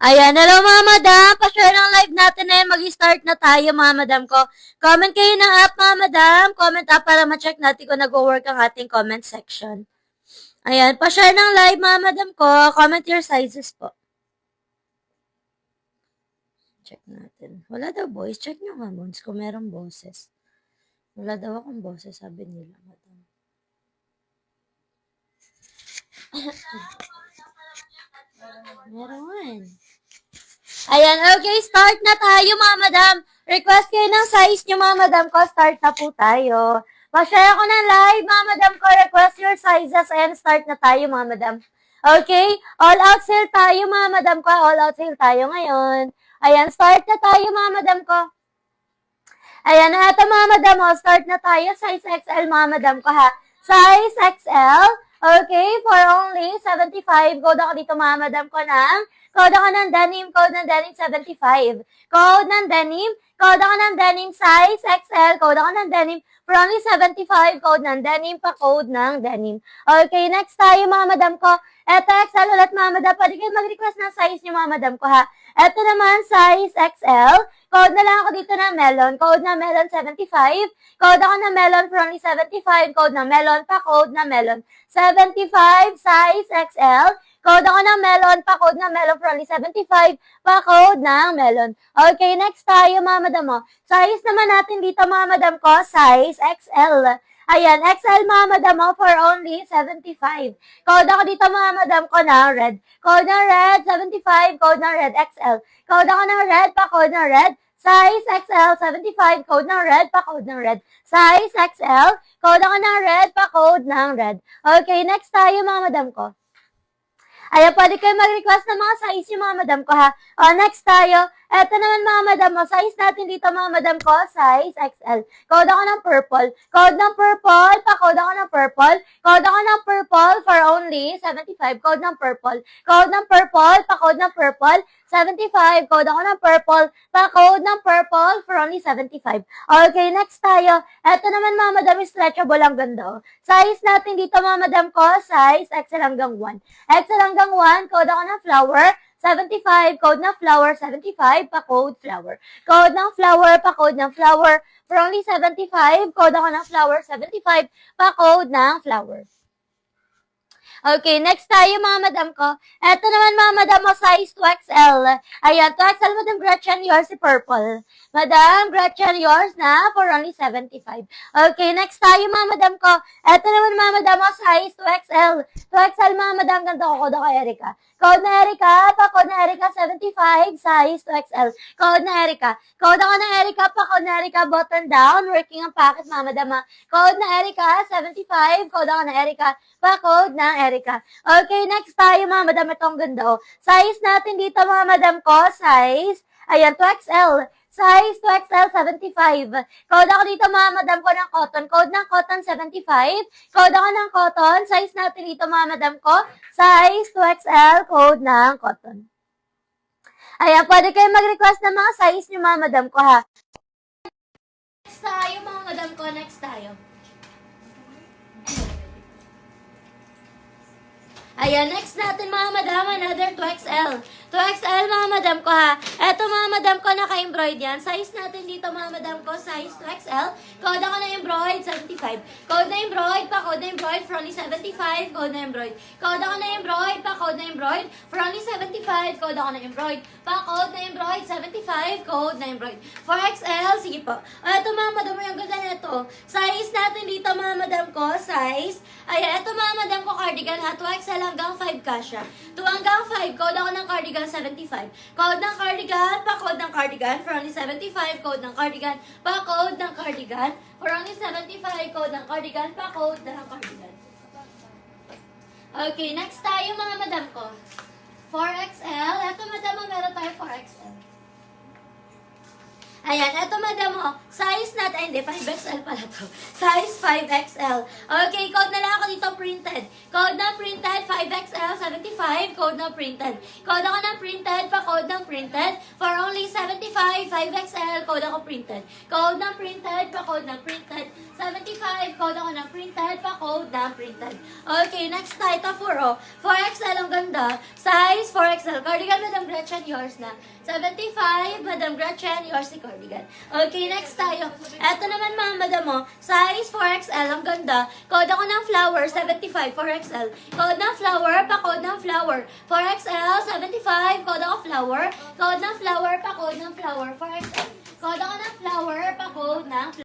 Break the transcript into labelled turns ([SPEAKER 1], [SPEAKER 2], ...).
[SPEAKER 1] Ayan, hello mga madam. Pa-share ng live natin na yun. Mag-start na tayo mga madam ko. Comment kayo ng app mga madam. Comment up para ma-check natin kung nag-work ang ating comment section. Ayan, pa-share ng live mga madam ko. Comment your sizes po. Check natin. Wala daw voice. Check nyo nga Mons kung merong boses. Wala daw akong boses, sabi nila madam. Meron. Ayan, okay, start na tayo mga madam. Request kayo ng size nyo mga madam ko. Start na po tayo. Pa-share ako ng live mga madam ko. Request your sizes. Ayan, start na tayo mga madam. Okay, all out sale tayo mga madam ko. All out sale tayo ngayon. Ayan, start na tayo mga madam ko. Ayan, eto mga madam ko. Start na tayo. Size XL mga madam ko ha. Size XL. Okay, for only 75. Code ako dito mga madam ko ng code ako ng denim 75. Code ng denim, size XL, code ako ng denim, for only 75, code ng denim, pa-code ng denim. Okay, next tayo mga madam ko. Eto XL ulit mga madam, pwede kayo mag-request ng size nyo mga madam ko ha. Eto naman, size XL, code na lang ako dito ng melon, code ng melon 75, code ako ng melon for only 75, code ng melon, pa-code ng melon. 75, size XL, code ako ng melon, pa-code ng melon for only 75, pa-code ng melon. Okay, next tayo mga madam mo. Size naman natin dito mga madam ko, size XL. Ayan, XL mga madam mo for only 75. Code ako dito mga madam ko ng red. Code ng red, 75, code ng red XL. Code ako ng red, pa-code ng red. Size XL, 75, code ng red, pa-code ng red. Size XL, code ako ng red, pa-code ng red. Okay, next tayo mga madam ko. Ayan, pwede kayo mag-request ng mga size yung mga madam ko ha. O, next tayo. Eto naman mga madam mo. Size natin dito mga madam ko. Size XL. Code ako ng purple. Code ng purple. Pa-code ako ng purple. Code ako ng purple for only 75. Code ng purple. Code ng purple. Pa-code ng purple. 75. Code ako ng purple. Pa-code ng purple for only 75. Okay, next tayo. Eto naman mga madam, stretchable ang ganda. Size natin dito mga madam ko. Size XL hanggang 1. XL hanggang 1. Code ako ng flower. 75, code ng flower, 75, pa-code flower. Code ng flower, pa-code ng flower, for only 75, code ako ng flower, 75, pa-code ng flower. Okay, next tayo mga madam ko. Eto naman mga madam mo, size 2XL. Ayan, 2XL, Madam Gretchen, yours si purple. Madam Gretchen, yours na for only 75. Okay, next tayo mga madam ko. Eto naman mga madam mo, size 2XL. 2XL mga madam, ganito ko, code ako Erica. Code na Erica, pa-code na Erica, 75, size 2XL. Code na Erica. Code ako na Erica, pa-code na Erica, button down, working ang packet mga madam ha. Code na Erica, 75, code ako na Erica, pa-code ng Erica. Okay, next tayo mga madam, itong ganda. Size natin dito mga madam ko, size, ayan, 2XL. Size 2XL, 75. Code ako dito mga madam ko ng cotton. Code ng cotton, 75. Code ako ng cotton. Size natin dito mga madam ko, size 2XL, code ng cotton. Ayan, pwede kayo mag-request ng mga size nyo mga madam ko ha. Next tayo mga madam ko, next tayo. Ayan, next natin mga madam, another 2XL. 2XL mga madam ko ha. Eto mga madam ko, naka-embroid yan. Size natin dito mga madam ko, size 2XL. Code ako na embroid, 75. Code na embroid, pa-code na embroid, for only 75. Code na embroid. Code ako na embroid, pa-code na embroid, for only 75. Code ako na embroid. Pa-code na embroid, 75. Code na embroid. 4XL, sige po. Eto mga madam, yung ganda nito. Size natin dito mga madam ko, size. Ayan, eto mga madam ko, cardigan ha. 2XL hanggang 5 kasha. 2 hanggang 5, code ako ng cardigan 75. Code ng cardigan, pa-code ng cardigan, for only 75, code ng cardigan, pa-code ng cardigan, for only 75, code ng cardigan, pa-code ng cardigan. Okay, next tayo mga madam ko. 4XL, eto madam, meron tayo 4XL. Ayan, eto madam, mo, size natin, ay hindi, 5XL pala to. Size 5XL. Okay, code na lang ako dito printed. Code na printed, 5XL, 75, code na printed. Code ako ng printed, pa-code ng printed. For only 75, 5XL, code ako printed. Code ng printed, pa-code ng printed. 75, code ako ng printed, pa-code ng printed. Okay, next tayo, ito 4XL, ang ganda. Size 4XL. Cardigan, Madam Gretchen, yours na. 75, Madam Gretchen, yours si cardigan. Okay, next tayo. Eto naman mga madam mo, size 4XL, ang ganda. Code ako ng flower, 75, 4XL. Code ng flower, pa-code ng flower. 4XL, 75, code ako flower. Code ng flower, pa-code ng flower, 4XL. Code ako ng flower, pa-code ng flower.